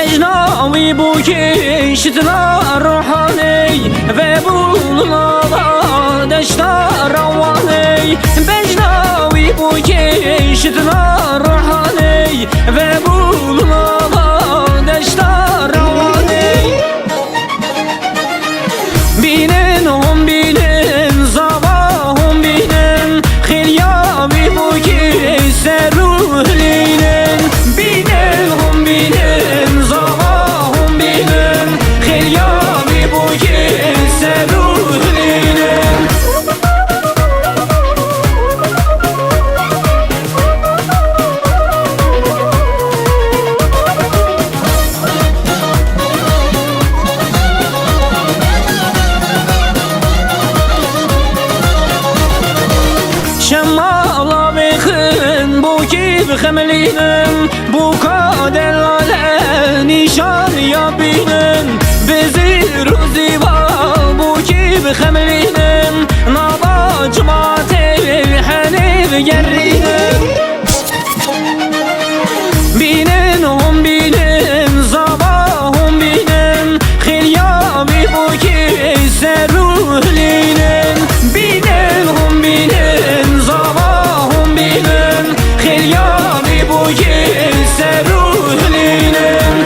بجناوی بو کشتنا روحانی و بولنا دشتا روانی بجناوی بو کشتنا روحانی و بولنا دشتا روانی بینن هم بینن زبا هم بینن خیلیابی بو کشت روحلینن بینن هم بینن زبا هم بینن خیلیابی بو کشت روحلینن شمالا بخن بو کی بخملینن بو کادلاله نشان یا بینن بزیر و زیبا بو کی بخملینن نابا جماعت حنی بگرینن بینن هم بینن زبا هم بینن خیلیابی بو کی سروح لینن بینن هم بینن زبا هم بینن خیلیابی بو کی سروح لینن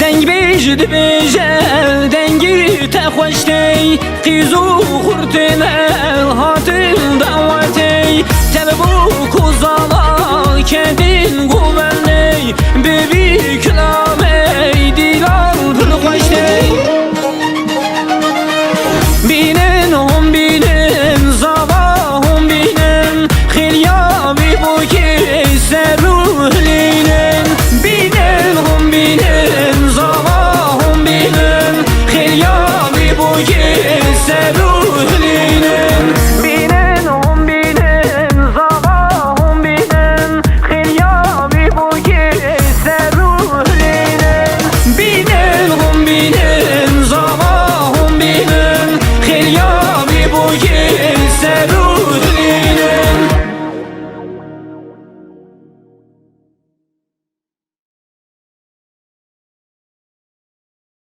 دنگ بیجد بیجه دنگی تخوشتی قیزو خورتنه هاتن دعوتی تلبو کزالا کدین گوبنه